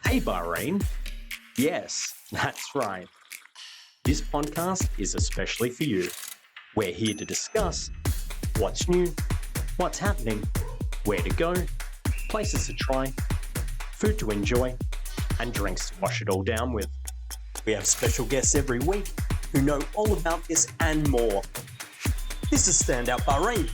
Hey Bahrain. Yes, that's right. This podcast is especially for you. We're here to discuss what's new, what's happening, where to go, places to try, food to enjoy, and drinks to wash it all down with. We have special guests every week who know all about this and more. This is Standout Bahrain,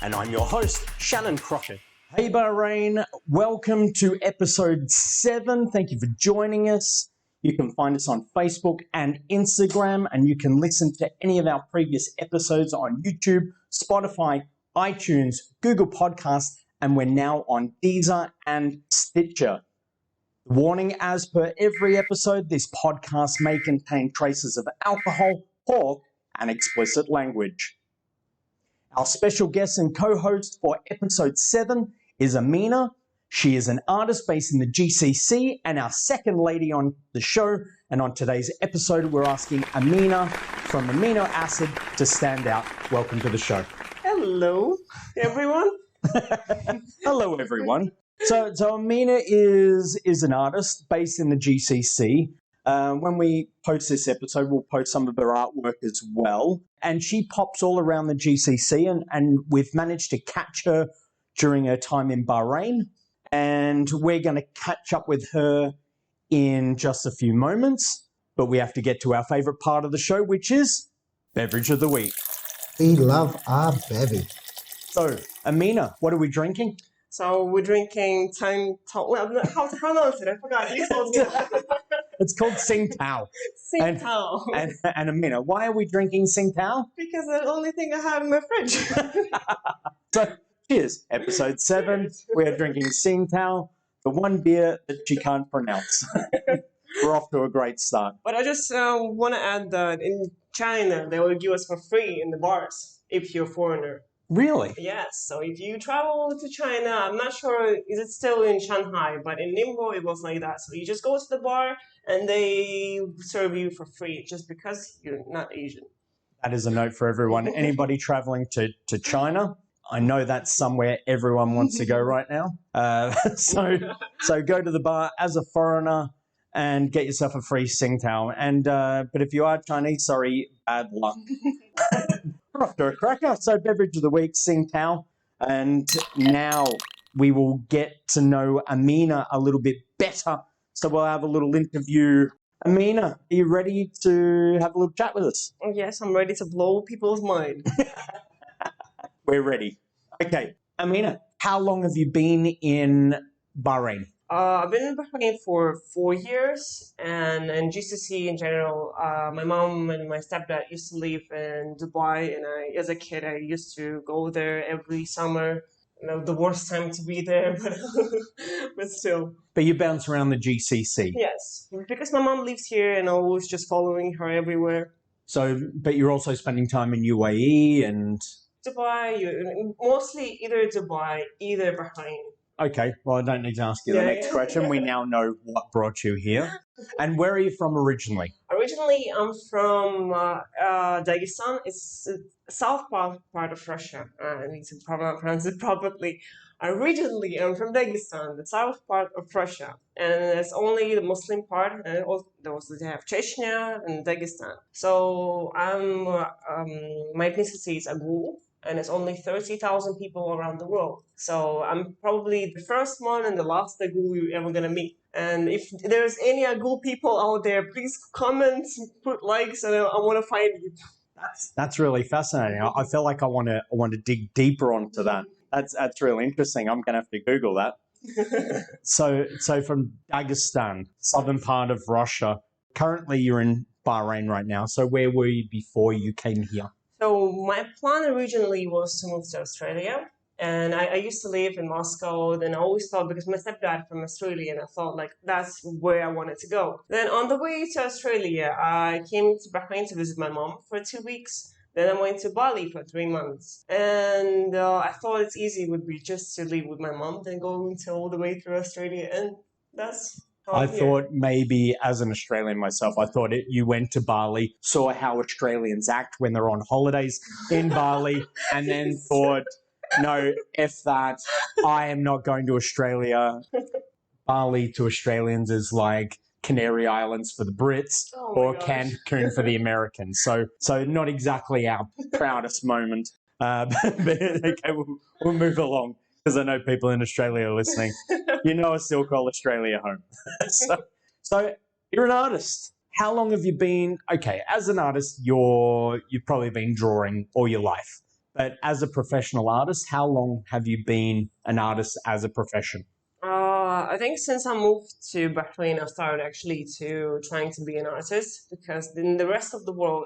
and I'm your host, Shannon Crockett. Hey Bahrain, welcome to episode 7. Thank you for joining us. You can find us on Facebook and Instagram, and you can listen to any of our previous episodes on YouTube, Spotify, iTunes, Google Podcasts, and we're now on Deezer and Stitcher. Warning, as per every episode, this podcast may contain traces of alcohol, pork, and explicit language. Our special guest and co-host for episode 7 is Amina. She is an artist based in the GCC and our second lady on the show. And on today's episode, we're asking Amina from Amino Acid to stand out. Welcome to the show. Hello, everyone. Hello, everyone. So Amina is an artist based in the GCC. When we post this episode, we'll post some of her artwork as well. And she pops all around the GCC, and we've managed to catch her during her time in Bahrain. And we're going to catch up with her in just a few moments. But we have to get to our favorite part of the show, which is Beverage of the Week. We love our beverage. So, Amina, what are we drinking? So we're drinking How to pronounce it? I forgot. You told me. It's called Tsingtao. Tsingtao. And Amina, why are we drinking Tsingtao? Because it's the only thing I have in my fridge. So, cheers. Episode 7, we're drinking Tsingtao, the one beer that she can't pronounce. We're off to a great start. But I just want to add that in China, they will give us for free in the bars if you're a foreigner. Really? Yes. So if you travel to China, I'm not sure, is it still in Shanghai, but in Ningbo it was like that. So you just go to the bar and they serve you for free just because you're not Asian. That is a note for everyone. Anybody traveling to China, I know that's somewhere everyone wants to go right now. So go to the bar as a foreigner and get yourself a free Tsingtao. And but if you are Chinese, sorry, bad luck. We're off to a cracker. So Beverage of the Week, Tsingtao. And now we will get to know Amina a little bit better. So we'll have a little interview. Amina, are you ready to have a little chat with us? Yes, I'm ready to blow people's mind. We're ready. Okay, Amina, how long have you been in Bahrain? I've been in Bahrain for 4 years, and in GCC in general, my mom and my stepdad used to live in Dubai, and as a kid, I used to go there every summer. You know, the worst time to be there, but still. But you bounce around the GCC? Yes, because my mom lives here, and I was just following her everywhere. So, but you're also spending time in UAE and... Dubai, mostly either Dubai, either Bahrain. Okay, well, I don't need to ask you the next question. We now know what brought you here. And where are you from originally? Originally, I'm from Dagestan. It's the south part of Russia. I need to pronounce it properly. Originally, I'm from Dagestan, the south part of Russia. And it's only the Muslim part. And they have Chechnya and Dagestan. So my ethnicity is Agul. And it's only 30,000 people around the world. So I'm probably the first one and the last Agul you're ever going to meet. And if there's any Agul people out there, please comment, put likes, and I want to find you. That's really fascinating. I feel like I want to dig deeper onto that. That's really interesting. I'm going to have to Google that. So from Dagestan, southern part of Russia. Currently you're in Bahrain right now. So where were you before you came here? So my plan originally was to move to Australia, and I used to live in Moscow. Then I always thought, because my stepdad from Australia, and I thought like that's where I wanted to go. Then on the way to Australia, I came to Bahrain to visit my mom for 2 weeks. Then I went to Bali for 3 months, and I thought it's easy would be just to live with my mom, then go all the way through Australia, and that's. I thought maybe as an Australian myself, I thought you went to Bali, saw how Australians act when they're on holidays in Bali, and then thought, no, F that, I am not going to Australia. Bali to Australians is like Canary Islands for the Brits or Cancun for the Americans. So not exactly our proudest moment. But okay, we'll move along because I know people in Australia are listening. You know, I still call Australia home. so you're an artist. How long have you been? Okay, as an artist, you've probably been drawing all your life. But as a professional artist, how long have you been an artist as a profession? I think since I moved to Bahrain, I started actually to trying to be an artist because in the rest of the world,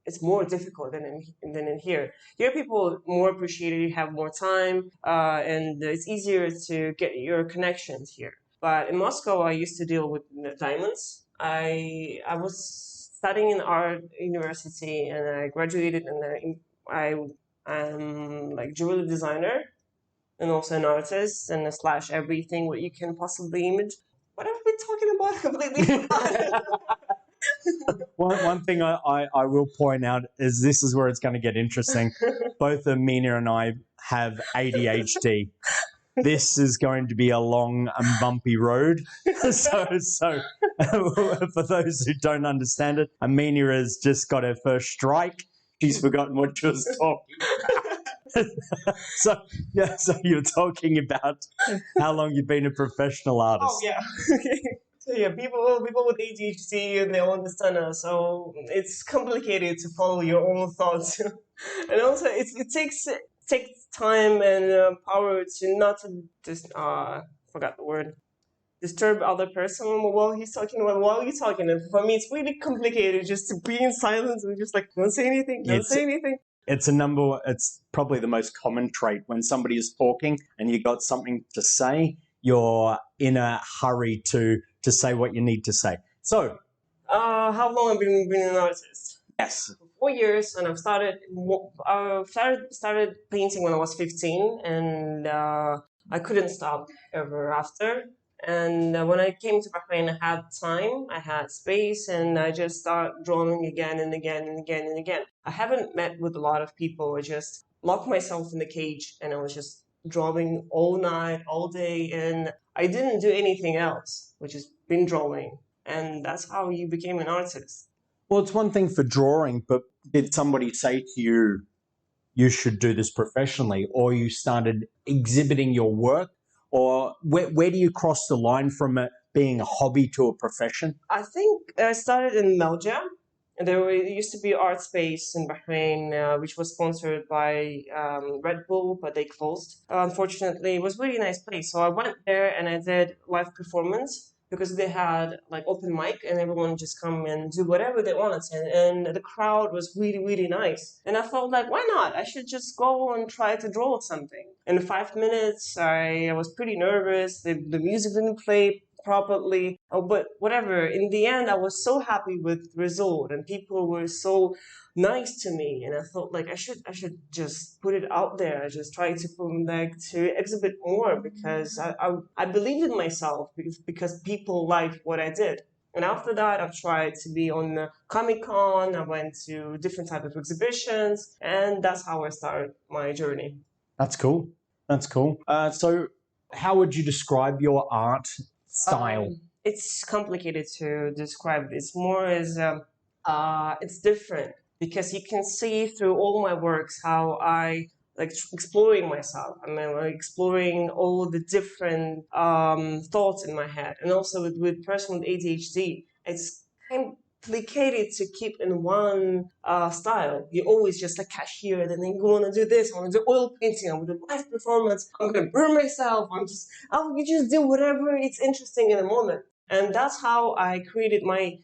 it's more difficult than in here. Here, people more appreciate it. You have more time, and it's easier to get your connections here. But in Moscow, I used to deal with diamonds. I was studying in art university, and I graduated, and I'm like jewelry designer and also an artist and a slash everything what you can possibly image. What have we been talking about? Completely. One thing I will point out is this is where it's going to get interesting. Both Amina and I have ADHD. This is going to be a long and bumpy road. So for those who don't understand it, Amina has just got her first strike. She's forgotten what she was talking about. So you're talking about how long you've been a professional artist. Oh yeah. So yeah, people with ADHD and they don't understand us, so it's complicated to follow your own thoughts, and also it takes time and power to not to just forgot the word disturb other person while he's talking while you're talking. And for me, it's really complicated just to be in silence and just like don't say anything, don't say anything. It's probably the most common trait when somebody is talking and you got something to say. You're in a hurry to say what you need to say. So, how long have you been an artist? Yes. 4 years, and started painting when I was 15, and I couldn't stop ever after. And when I came to Bahrain, I had time, I had space, and I just started drawing again and again and again and again. I haven't met with a lot of people. I just locked myself in the cage, and I was just drawing all night, all day, and I didn't do anything else, which has been drawing. And that's how you became an artist. Well, it's one thing for drawing, but did somebody say to you, you should do this professionally, or you started exhibiting your work? Or where do you cross the line from it being a hobby to a profession? I think I started in Melja. There used to be art space in Bahrain, which was sponsored by Red Bull, but they closed. Unfortunately, it was a really nice place. So I went there and I did live performance because they had like open mic and everyone just come and do whatever they wanted. And the crowd was really, really nice. And I felt like, why not? I should just go and try to draw something. In 5 minutes, I was pretty nervous. The music didn't play properly, but whatever. In the end, I was so happy with the result, and people were so nice to me, and I thought like I should just put it out there. I just try to to exhibit more because I believed in myself because people liked what I did. And after that, I've tried to be on Comic-Con. I went to different type of exhibitions, and that's how I started my journey. That's cool. That's cool. So how would you describe your art style? It's complicated to describe. It's more as it's different because you can see through all my works how I like exploring myself. I mean, like exploring all the different thoughts in my head, and also with person with ADHD, it's complicated to keep in one style. You always just like catch here, and then you want to do this. I want to do oil painting. I want to do live performance. I'm gonna burn myself. You just do whatever it's interesting in the moment, and that's how I created my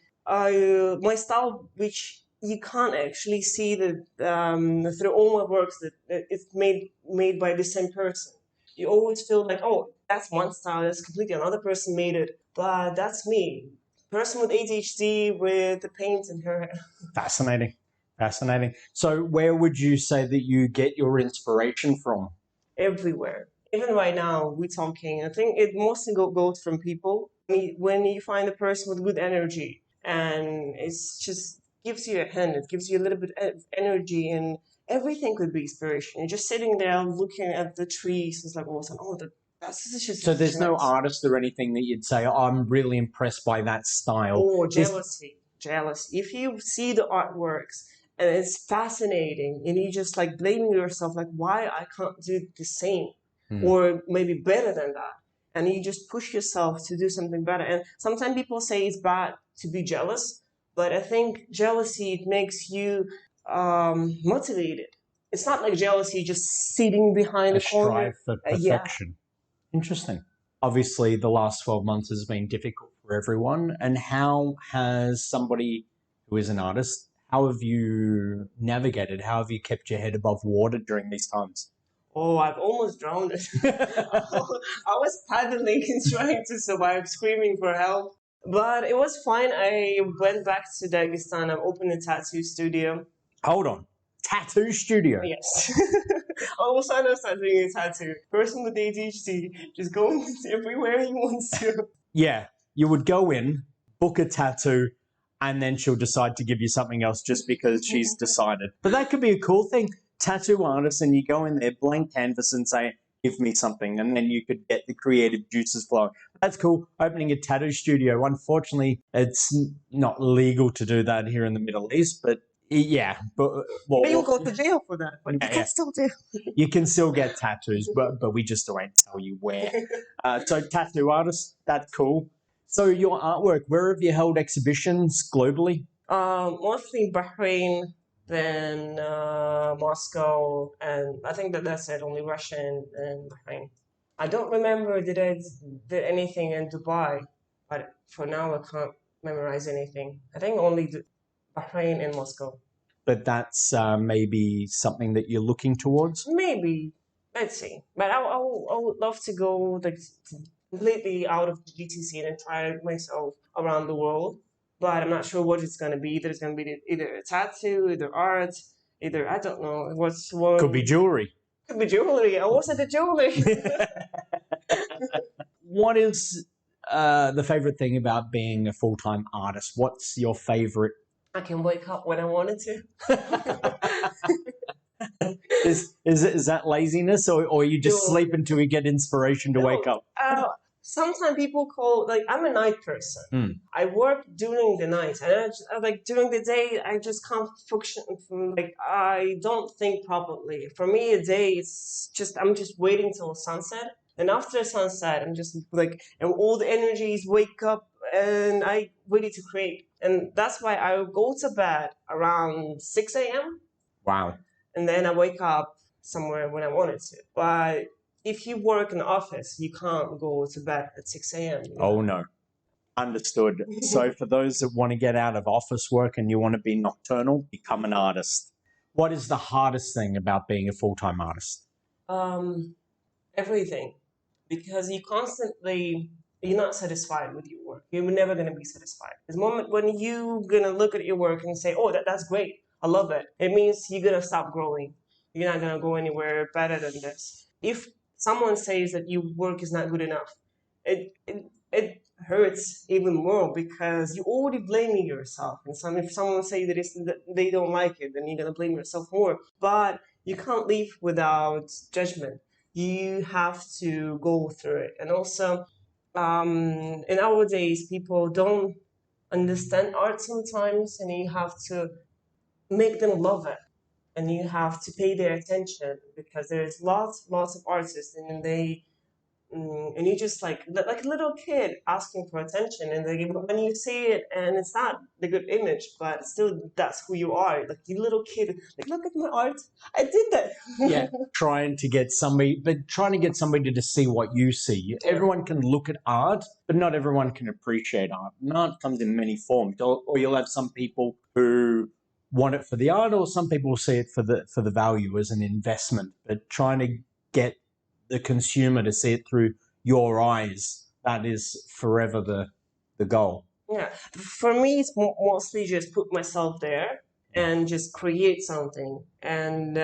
style, which you can't actually see through all my works that it's made by the same person. You always feel like, oh, that's one style. That's completely another person made it, but that's me. Person with ADHD with the paint in her hair. Fascinating. Fascinating. So where would you say that you get your inspiration from? Everywhere. Even right now, we're talking. I think it mostly goes from people. When you find a person with good energy, and it's just gives you a hand, it gives you a little bit of energy, and everything could be inspiration. You're just sitting there looking at the trees. It's like all of a sudden, oh, That's just So there's no nice. artist or anything that you'd say, oh, I'm really impressed by that style. Or jealousy. Jealousy. If you see the artworks and it's fascinating and you just like blaming yourself, like why I can't do the same or maybe better than that. And you just push yourself to do something better. And sometimes people say it's bad to be jealous, but I think jealousy, it makes you motivated. It's not like jealousy just sitting behind a the corner. strive for Yeah. perfection. Interesting. Obviously, the last 12 months has been difficult for everyone. And how has somebody who is an artist, how have you navigated? How have you kept your head above water during these times? Oh, I've almost drowned. I was paddling and trying to survive, screaming for help. But it was fine. I went back to Dagestan. I opened a tattoo studio. Hold on. Tattoo studio? Yes. All of a sudden, I started doing a tattoo. Person with ADHD, just going everywhere he wants to. Yeah, you would go in, book a tattoo, and then she'll decide to give you something else just because she's decided. But that could be a cool thing. Tattoo artist, and you go in there, blank canvas, and say, give me something, and then you could get the creative juices flowing. That's cool. Opening a tattoo studio. Unfortunately, it's not legal to do that here in the Middle East, but yeah. But you'll go to jail for that, but you can still do. You can still get tattoos, but we just don't tell you where. So tattoo artists, that's cool. So your artwork, where have you held exhibitions globally? Mostly Bahrain, then Moscow, and I think that's it, only Russia and Bahrain. I don't remember did I did anything in Dubai, but for now I can't memorize anything. I think only Bahrain and Moscow. But that's maybe something that you're looking towards? Maybe. Let's see. But I would love to go like completely out of GTC and try it myself around the world. But I'm not sure what it's going to be. Either it's going to be either a tattoo, either art, either, I don't know. What Could be jewelry. Could be jewelry. I was at the jewelry. What is the favorite thing about being a full-time artist? What's your favorite? I can wake up when I wanted to. Is that laziness, or you just No. sleep until you get inspiration to wake up? Sometimes people call, like, I'm a night person. I work during the night, and like during the day, I just can't function. Like, I don't think properly. For me, a day, it's just I'm just waiting till sunset, and after sunset, I'm just like, and all the energies wake up, and I ready to create, and that's why I go to bed around 6 a.m. Wow. and then I wake up somewhere when I wanted to. But if you work in the office, you can't go to bed at 6 a.m. Oh, no. Understood. So for those that want to get out of office work and you want to be nocturnal, become an artist. What is the hardest thing about being a full-time artist? Everything. Because you're not satisfied with your work. You're never going to be satisfied. There's a moment when you're going to look at your work and say, oh, that's great. I love it. It means you're going to stop growing. You're not going to go anywhere better than this. If someone says that your work is not good enough, it hurts even more because you're already blaming yourself. And if someone says that they don't like it, then you're going to blame yourself more. But you can't live without judgment. You have to go through it. And also, in our days, people don't understand art sometimes, and you have to make them love it. And you have to pay their attention because there's lots of artists, and and you just like a little kid asking for attention, and when you see it, and it's not the good image, but still that's who you are. Like you little kid, like look at my art, I did that. Yeah, trying to get somebody to see what you see. Everyone can look at art, but not everyone can appreciate art. And art comes in many forms, or you'll have some people who want it for the art, or some people see it for the value as an investment. But trying to get the consumer to see it through your eyes, that is forever the goal. Yeah, for me, it's mostly just put myself there and just create something. And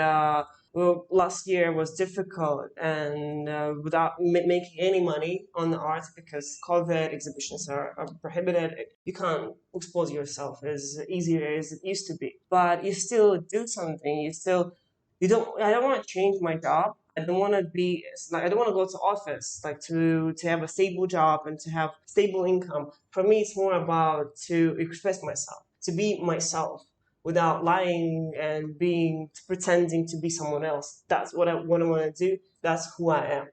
last year was difficult, and without making any money on the art because COVID exhibitions are prohibited. You can't expose yourself as easier as it used to be. But you still do something. I don't want to change my job. I don't want to be like I don't want to go to office like to have a stable job and to have stable income. For me, it's more about to express myself, to be myself without lying and being pretending to be someone else. That's what I want to do. That's who I am.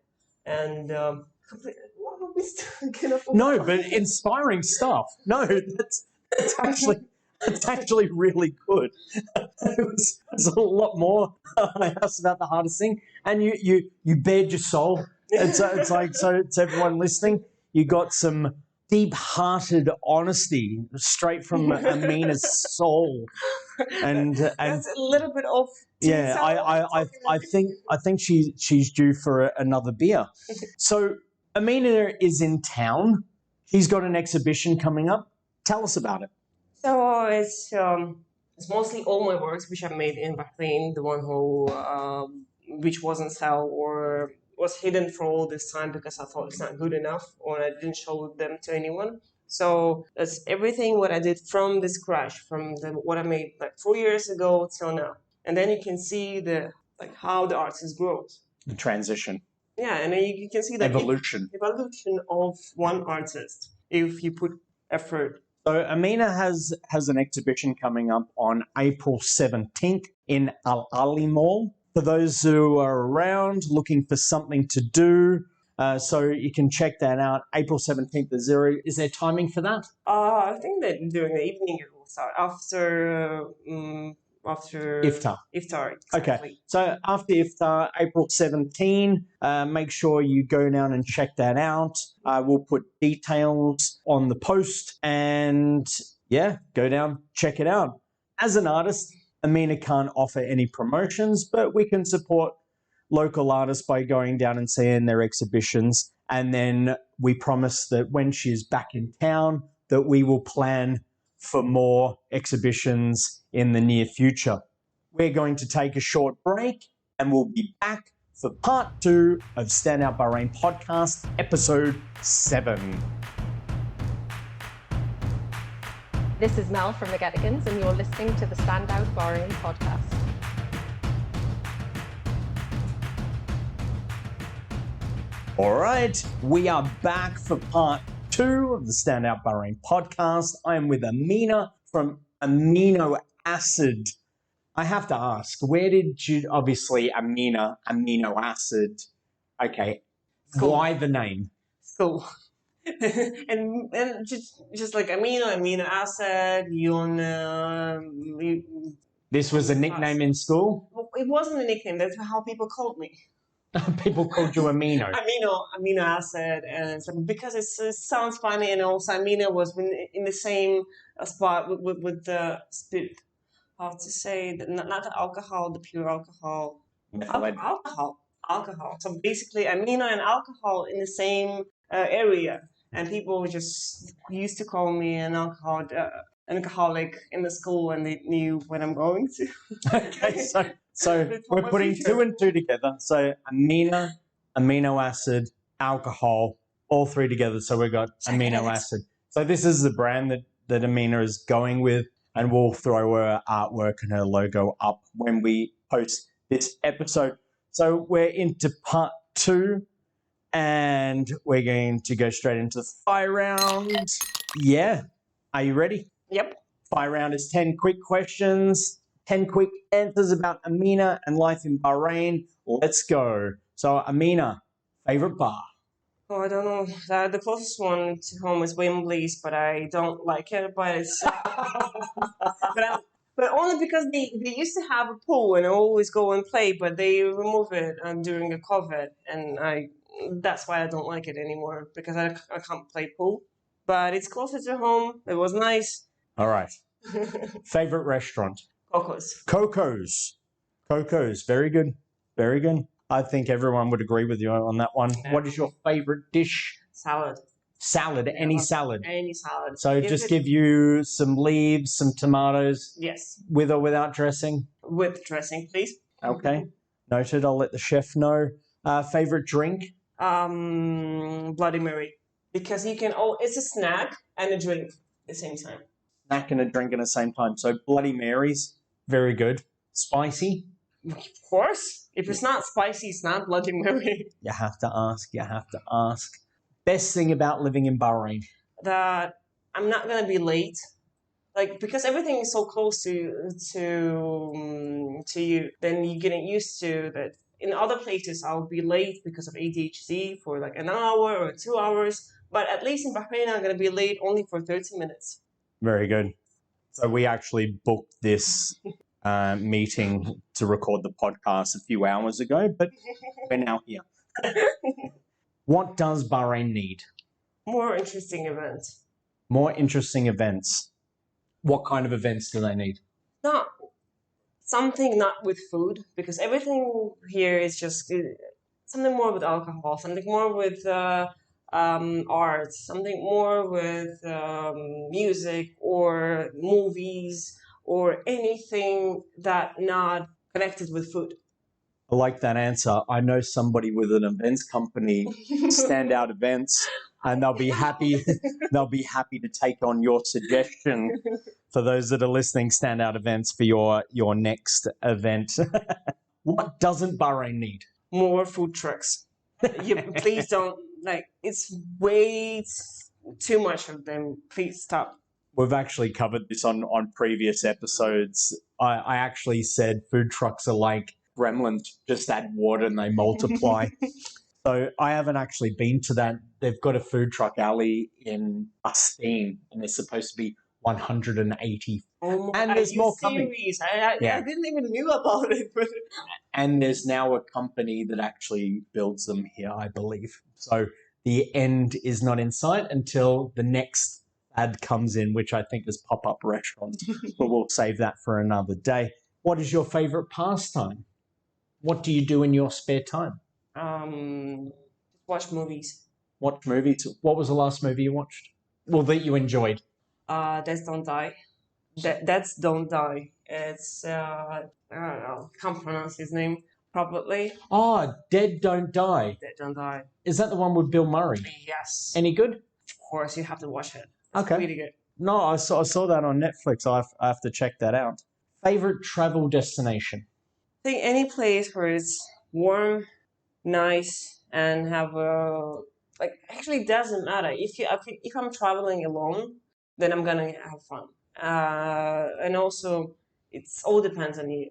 And what are we talking about? No, but inspiring stuff. No, that's actually really good. There's a lot more I asked about the hardest thing, and you bared your soul. It's like, so to everyone listening, you got some deep-hearted honesty straight from Amina's soul, and That's a little bit off. yeah, I think she's due for another beer. So Amina is in town. She's got an exhibition coming up. Tell us about it. So it's mostly all my works which I made in Bahrain, the one who which wasn't sell or was hidden for all this time because I thought it's not good enough or I didn't show them to anyone. So that's everything what I did from the scratch, from what I made like 4 years ago till now. And then you can see how the artist grows. The transition. Yeah, and then you can see the evolution of one artist if you put effort. So Amina has an exhibition coming up on April 17th in Al Ali Mall. For those who are around looking for something to do, so you can check that out. April 17th to 0. Is there timing for that? I think that during the evening it will start after Iftar. Iftar. Exactly. Okay, so after Iftar, April 17, make sure you go down and check that out. We'll put details on the post and yeah, go down, check it out. As an artist, Amina can't offer any promotions, but we can support local artists by going down and seeing their exhibitions. And then we promise that when she's back in town, that we will plan for more exhibitions in the near future. We're going to take a short break and we'll be back for part 2 of Stand Out Bahrain podcast, episode 7. This is Mel from McGettigans and you're listening to the Stand Out Bahrain podcast. All right, we are back for part 2 of the Stand Out Bahrain podcast. I am with Amina from Amino Acid. I have to ask, where did you, obviously Amina, Amino Acid. Okay, School. Why the name? School. and just like amino acid, This was a nickname in school? It wasn't a nickname, that's how people called me. People called you Amino. Amino acid, and so because it sounds funny, and also Amina was in the same spot with the spirit. How to say that? Not the alcohol, the pure alcohol. Alcohol. So basically, Amina and alcohol in the same area, and people just used to call me an alcoholic in the school, and they knew what I'm going to. Okay, so we're putting 2 and 2 together. So Amina, amino acid, alcohol, all 3 together. So we've got amino acid. So this is the brand that Amina is going with, and we'll throw her artwork and her logo up when we post this episode. So we're into part 2, and we're going to go straight into the fire round. Yeah. Are you ready? Yep. Fire round is 10 quick questions, 10 quick answers about Amina and life in Bahrain. Let's go. So, Amina, favorite bar? Oh, I don't know. The closest one to home is Wembley's, but I don't like it. But it's but only because they used to have a pool and I always go and play, but they remove it during the COVID, and that's why I don't like it anymore because I can't play pool. But it's closer to home. It was nice. All right. Favorite restaurant? Coco's. Coco's. Very good. Very good. I think everyone would agree with you on that one. Yeah. What is your favorite dish? Salad. Salad. Any salad. Any salad. So just give you some leaves, some tomatoes. Yes. With or without dressing? With dressing, please. Okay. Noted. I'll let the chef know. Favorite drink? Bloody Mary. Because you can, it's a snack and a drink at the same time. Snack and a drink at the same time. So Bloody Marys, very good. Spicy? Of course. If it's not spicy, it's not Bloody Mary. You have to ask. Best thing about living in Bahrain? That I'm not gonna be late. Like, because everything is so close to you, then you're getting used to that. In other places, I'll be late because of ADHD for like an hour or 2 hours. But at least in Bahrain, I'm gonna be late only for 30 minutes. Very good. So we actually booked this meeting to record the podcast a few hours ago, but we're now here. What does Bahrain need? More interesting events. More interesting events. What kind of events do they need? Not something not with food, because everything here is just something more with alcohol, something more with art, something more with music or movies or anything that not connected with food. I like that answer. I know somebody with an events company, Standout Events, and they'll be happy. They'll be happy to take on your suggestion for those that are listening. Standout Events for your next event. What doesn't Bahrain need? More food trucks. Please don't, like, it's way too much of them. Please stop. We've actually covered this on previous episodes. I actually said food trucks are like gremlins, just add water and they multiply. So I haven't actually been to that. They've got a food truck alley in Pastime, and there's supposed to be 180. Oh my, And there's more coming. I didn't even knew about it. But And there's now a company that actually builds them here, I believe. So the end is not in sight until the next ad comes in, which I think is pop-up restaurants. But we'll save that for another day. What is your favorite pastime? What do you do in your spare time? watch movies. Watch movies. What was the last movie you watched? Well, that you enjoyed. Death Don't Die. That's Don't Die. It's I don't know, can't pronounce his name properly. Oh, Dead Don't Die. Dead Don't Die. Is that the one with Bill Murray? Yes. Any good? Of course, you have to watch it. It's Okay. really good. No, I saw that on Netflix. I have to check that out. Favorite travel destination? I think any place where it's warm, nice, and have a actually it doesn't matter if I'm traveling alone, then I'm gonna have fun. And also, it's all depends on you.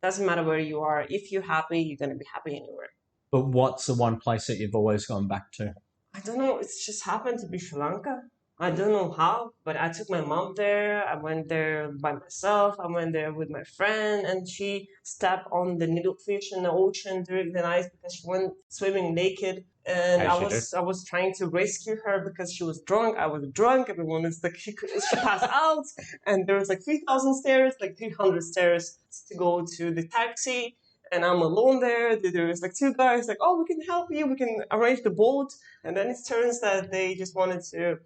Doesn't matter where you are. If you're happy, you're gonna be happy anywhere. But what's the one place that you've always gone back to? I don't know. It's just happened to be Sri Lanka. I don't know how, but I took my mom there. I went there by myself. I went there with my friend, and she stepped on the needlefish in the ocean during the night because she went swimming naked. And I was trying to rescue her because she was drunk. I was drunk. Everyone is like, she passed out, and there was like 3,000 stairs, like 300 stairs to go to the taxi. And I'm alone there. There was like two guys like, oh, we can help you. We can arrange the boat. And then it turns that they just wanted to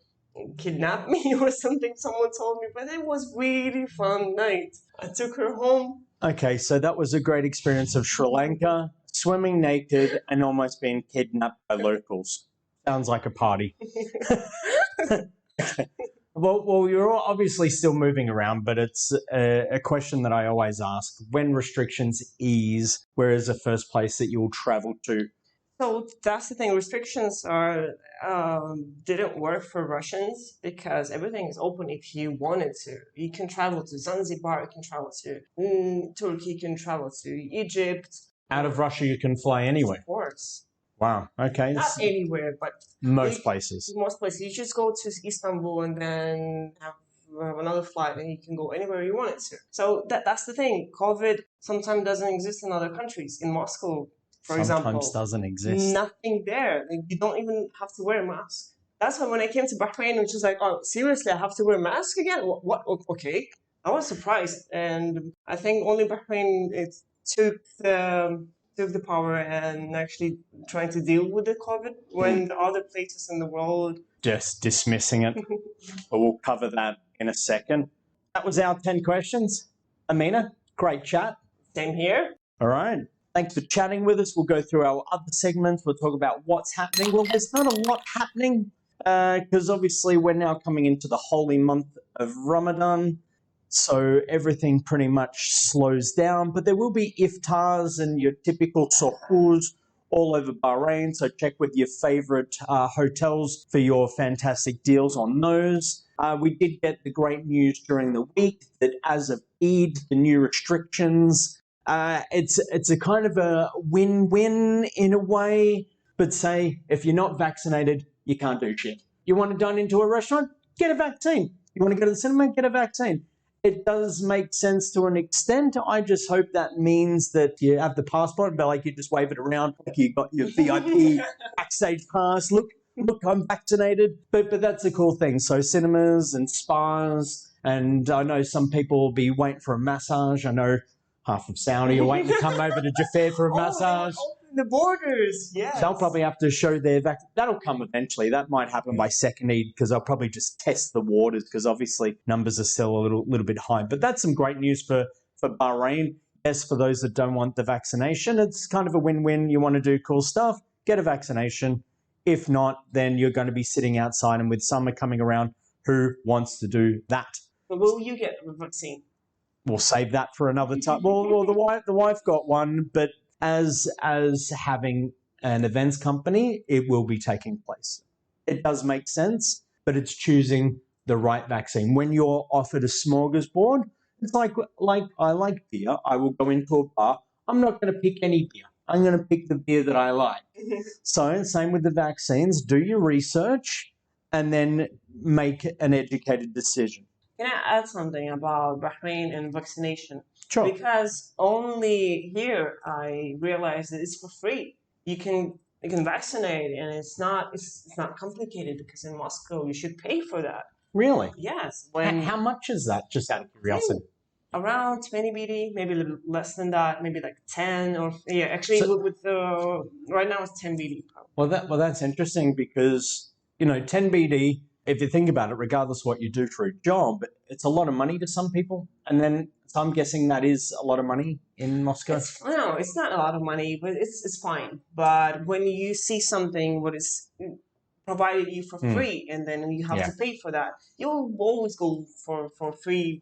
kidnap me or something, someone told me, but it was really fun night. I took her home. Okay, so that was a great experience of Sri Lanka, swimming naked and almost being kidnapped by locals. Sounds like a party. Well, you're obviously still moving around, but it's a question that I always ask. When restrictions ease, where is the first place that you'll travel to? So that's the thing. Restrictions didn't work for Russians because everything is open if you wanted to. You can travel to Zanzibar, you can travel to Turkey, you can travel to Egypt. Out of Russia, you can fly anywhere? Of course. Wow, okay. Not anywhere, but... Most places. Most places. You just go to Istanbul and then have another flight and you can go anywhere you wanted to. So that's the thing. COVID sometimes doesn't exist in other countries. In Moscow, for example, sometimes doesn't exist. Nothing there. Like, you don't even have to wear a mask. That's why when I came to Bahrain, which was like, oh, seriously, I have to wear a mask again? What? Okay. I was surprised. And I think only Bahrain took the power and actually trying to deal with the COVID when the other places in the world... Just dismissing it. But we'll cover that in a second. That was our 10 questions. Amina, great chat. Same here. All right. Thanks for chatting with us. We'll go through our other segments. We'll talk about what's happening. Well, there's not a lot happening because obviously we're now coming into the holy month of Ramadan. So everything pretty much slows down, but there will be iftars and your typical suhoors all over Bahrain. So check with your favorite hotels for your fantastic deals on those. We did get the great news during the week that as of Eid, the new restrictions, it's a kind of a win-win in a way. But say if you're not vaccinated, you can't do shit. You want to dine into a restaurant? Get a vaccine. You want to go to the cinema? Get a vaccine. It does make sense to an extent. I just hope that means that you have the passport, but like you just wave it around like you got your VIP backstage pass. Look, I'm vaccinated. But that's a cool thing. So cinemas and spas, and I know some people will be waiting for a massage. I know half of Saudi are waiting to come over to Jaffa for a massage. Open the borders, yes. They'll probably have to show their that'll come eventually. That might happen by second Eid because they'll probably just test the waters because obviously numbers are still a little bit high. But that's some great news for Bahrain. Yes, for those that don't want the vaccination, it's kind of a win-win. You want to do cool stuff, get a vaccination. If not, then you're going to be sitting outside, and with summer coming around, who wants to do that? But will you get a vaccine? We'll save that for another time. Well, the wife got one, but as having an events company, it will be taking place. It does make sense, but it's choosing the right vaccine. When you're offered a smorgasbord, it's like I like beer. I will go into a bar. I'm not going to pick any beer. I'm going to pick the beer that I like. So same with the vaccines. Do your research and then make an educated decision. Can I add something about Bahrain and vaccination? Sure. Because only here I realized that it's for free. You can vaccinate, and it's not complicated, because in Moscow you should pay for that. Really? Yes. How much is that? Just out of curiosity. Around 20 BD, maybe a little less than that, maybe like 10 or Actually, with right now it's 10 BD. Well, that's interesting because 10 BD. If you think about it, regardless of what you do for a job, it's a lot of money to some people. And then, so I'm guessing that is a lot of money in Moscow. No, it's not a lot of money, but it's fine. But when you see something what is provided you for free, and then you have to pay for that, you'll always go for free.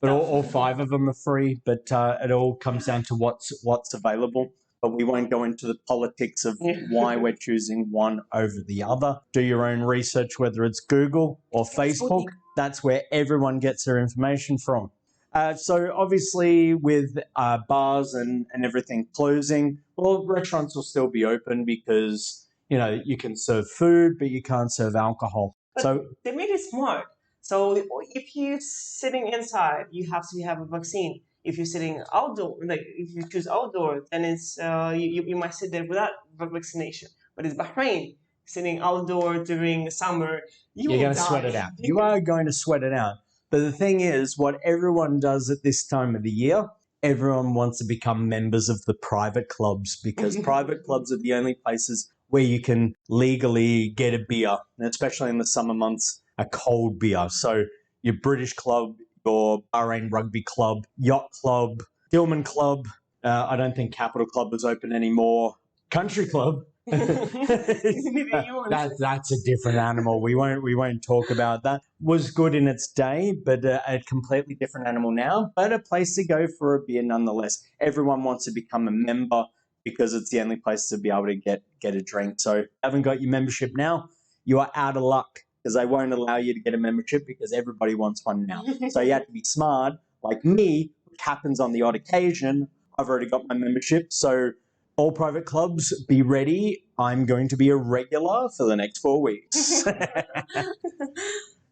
But all 5 of them are free, but it all comes down to what's available. But we won't go into the politics of why we're choosing one over the other. Do your own research, whether it's Google or Facebook. That's where everyone gets their information from. So obviously with bars and everything closing, well, restaurants will still be open because, you can serve food, but you can't serve alcohol. But so they made it smart. So if you're sitting inside, you have to have a vaccine. If you're sitting outdoor, like if you choose outdoor, then it's you might sit there without vaccination. But it's Bahrain, sitting outdoor during the summer, you're going to sweat it out. You are going to sweat it out. But the thing is, what everyone does at this time of the year, everyone wants to become members of the private clubs, because private clubs are the only places where you can legally get a beer, and especially in the summer months, a cold beer. So your British club, your Bahrain Rugby Club, Yacht Club, Gilman Club. I don't think Capital Club is open anymore. Country Club. That's a different animal. We won't talk about that. Was good in its day, but a completely different animal now. But a place to go for a beer nonetheless. Everyone wants to become a member because it's the only place to be able to get a drink. So if you haven't got your membership now, you are out of luck, because they won't allow you to get a membership because everybody wants one now. So you have to be smart, like me, which happens on the odd occasion. I've already got my membership. So all private clubs, be ready. I'm going to be a regular for the next 4 weeks.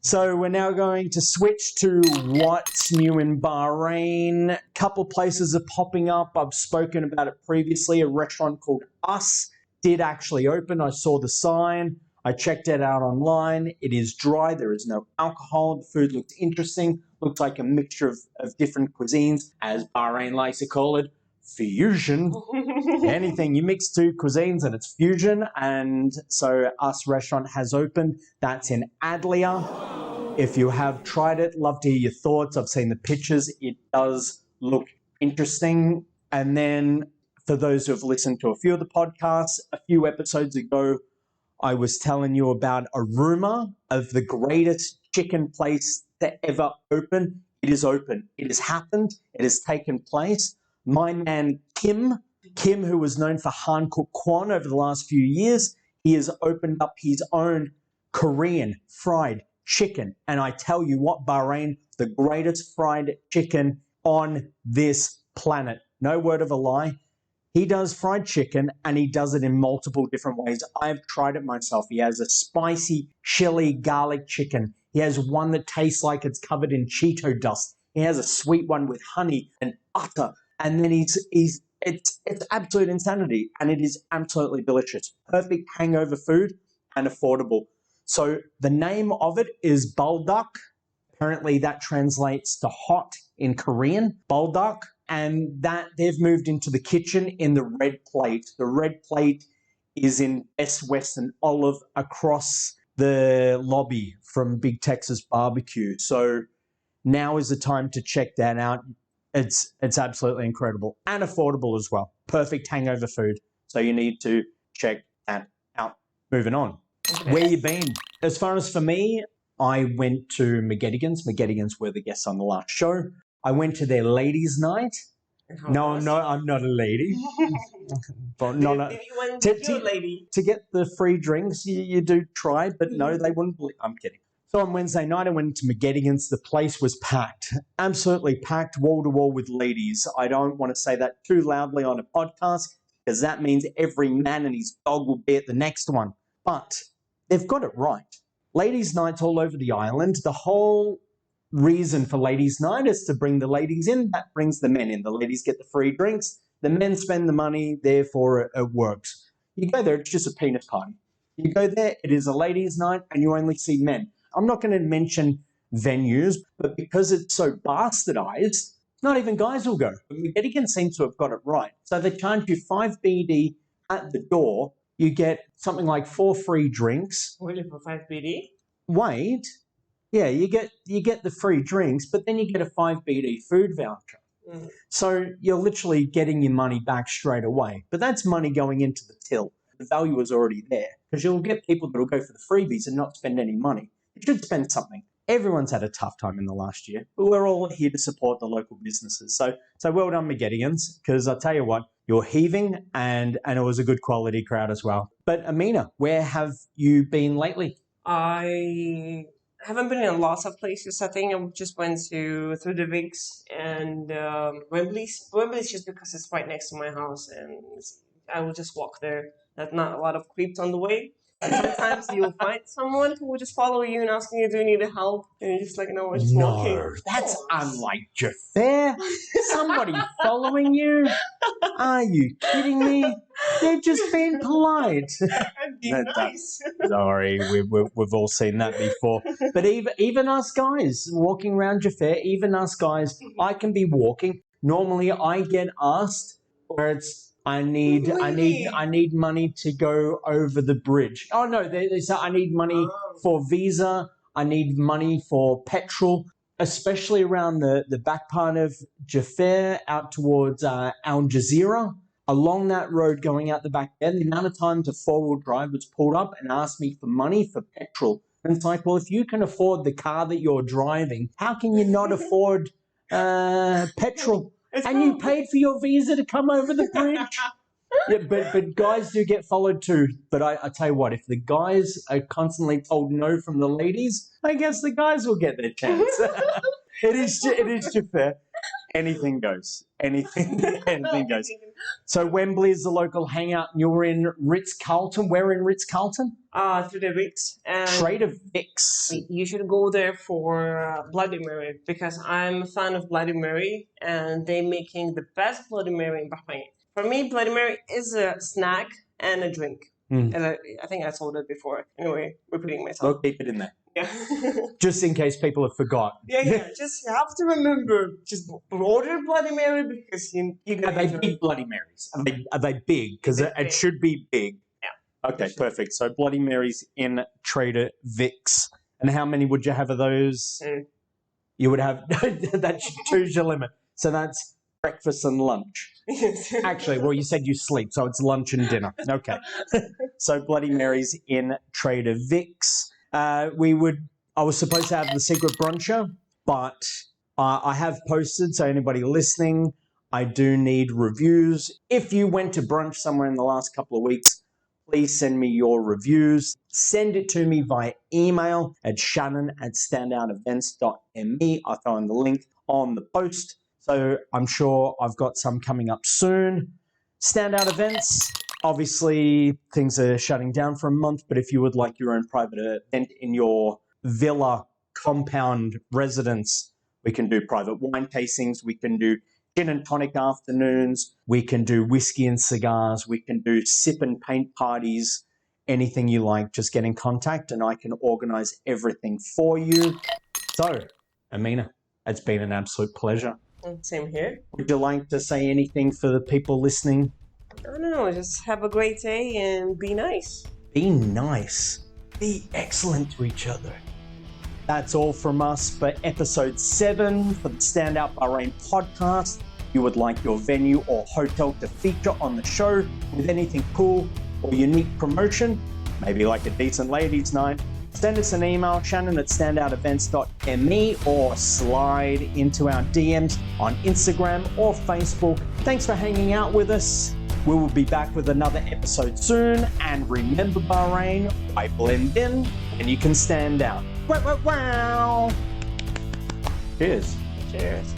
So we're now going to switch to what's new in Bahrain. A couple places are popping up. I've spoken about it previously. A restaurant called Us did actually open. I saw the sign. I checked it out online. It is dry. There is no alcohol. The food looks interesting. Looks like a mixture of different cuisines, as Bahrain likes to call it, fusion. Anything, you mix 2 cuisines and it's fusion. And so Us Restaurant has opened. That's in Adlia. If you have tried it, love to hear your thoughts. I've seen the pictures. It does look interesting. And then for those who have listened to a few of the podcasts, a few episodes ago, I was telling you about a rumor of the greatest chicken place to ever open. It is open. It has happened. It has taken place. My man Kim, who was known for Han Cook Kwan over the last few years, he has opened up his own Korean fried chicken. And I tell you what, Bahrain, the greatest fried chicken on this planet. No word of a lie. He does fried chicken and he does it in multiple different ways. I've tried it myself. He has a spicy chili garlic chicken. He has one that tastes like it's covered in Cheeto dust. He has a sweet one with honey and butter. And then it's absolute insanity, and it is absolutely delicious. Perfect hangover food and affordable. So the name of it is buldak. Apparently that translates to hot in Korean, buldak. And that they've moved into the kitchen in the red plate. The red plate is in Best Western Olive across the lobby from Big Texas Barbecue. So now is the time to check that out. It's absolutely incredible and affordable as well. Perfect hangover food. So you need to check that out. Moving on. Where you been? As far as for me, I went to McGettigan's. McGettigan's were the guests on the last show. I went to their ladies' night. No, I'm not a lady. But Did you want to be a lady? To get the free drinks, you do try, but no, they wouldn't believe. I'm kidding. So on Wednesday night, I went to McGettigan's. The place was packed, absolutely packed, wall to wall with ladies. I don't want to say that too loudly on a podcast because that means every man and his dog will be at the next one. But they've got it right. Ladies' nights all over the island. The whole reason for ladies' night is to bring the ladies in. That brings the men in. The ladies get the free drinks. The men spend the money. Therefore, it works. You go there, it's just a penis party. You go there, it is a ladies' night, and you only see men. I'm not going to mention venues, but because it's so bastardized, not even guys will go. But McGettigan seems to have got it right. So they charge you 5 BD at the door. You get something like 4 free drinks. Only for 5 BD? Wait. Yeah, you get the free drinks, but then you get a 5 BD food voucher. Mm. So you're literally getting your money back straight away. But that's money going into the till. The value is already there because you'll get people that will go for the freebies and not spend any money. You should spend something. Everyone's had a tough time in the last year, but we're all here to support the local businesses. So well done, McGettigan's, because I'll tell you what, you're heaving and it was a good quality crowd as well. But Amina, where have you been lately? I haven't been in lots of places. I think I just went through the Vics and Wembley's. Wembley's just because it's right next to my house and I will just walk there. There's not a lot of creeps on the way. And sometimes you'll find someone who will just follow you and asking you, do you need help? And you're just like, no, I'm just walking. No, that's unlike Jafar. Somebody following you? Are you kidding me? They're just being polite. And being nice. Sorry, we've all seen that before. But even us guys walking around Jafar, even us guys, I can be walking. Normally I get asked where it's, I need money to go over the bridge. Oh no, they say I need money for visa. I need money for petrol, especially around the back part of Jafar out towards Al Jazeera. Along that road going out the back there, the amount of times a 4-wheel drive was pulled up and asked me for money for petrol. And it's like, well, if you can afford the car that you're driving, how can you not afford petrol? And you paid for your visa to come over the bridge? Yeah, but guys do get followed too. But I tell you what, if the guys are constantly told no from the ladies, I guess the guys will get their chance. It is just fair. Anything goes. Anything goes. So Wembley is the local hangout, and you're in Ritz-Carlton. Where in Ritz-Carlton? Through the Vics. Trader Vic's. You should go there for Bloody Mary because I'm a fan of Bloody Mary, and they're making the best Bloody Mary in Bahrain. For me, Bloody Mary is a snack and a drink. And I think I told it before. Anyway, repeating myself. We'll keep it in there. Yeah. Just in case people have forgotten. Yeah. Just have to remember. Just order Bloody Mary because you Are they big Bloody Marys? Are they big? Because it should be big. Yeah. Okay, perfect. So Bloody Marys in Trader Vic's. And how many would you have of those? 2. You would have, that's 2's your limit. So that's breakfast and lunch. Actually, well, you said you sleep, so it's lunch and dinner. Okay. So Bloody Marys in Trader Vic's. I was supposed to have the secret bruncher, but I have posted, so anybody listening, I do need reviews. If you went to brunch somewhere in the last couple of weeks, please send me your reviews. Send it to me via email at shannon@standoutevents.me. I'll throw in the link on the post. So I'm sure I've got some coming up soon. Standout events, obviously things are shutting down for a month, but if you would like your own private event in your villa compound residence, we can do private wine tastings, we can do gin and tonic afternoons, we can do whiskey and cigars, we can do sip and paint parties, anything you like, just get in contact and I can organize everything for you. So, Amina, it's been an absolute pleasure. Same here. Would you like to say anything for the people listening? I don't know, just have a great day and be nice. Be nice. Be excellent to each other. That's all from us for episode 7 for the Standout Bahrain podcast. If you would like your venue or hotel to feature on the show with anything cool or unique promotion, maybe like a decent ladies' night, send us an email, shannon@standoutevents.me, or slide into our DMs on Instagram or Facebook. Thanks for hanging out with us. We will be back with another episode soon. And remember, Bahrain, I blend in and you can stand out. Wow, wow, wow. Cheers. Cheers.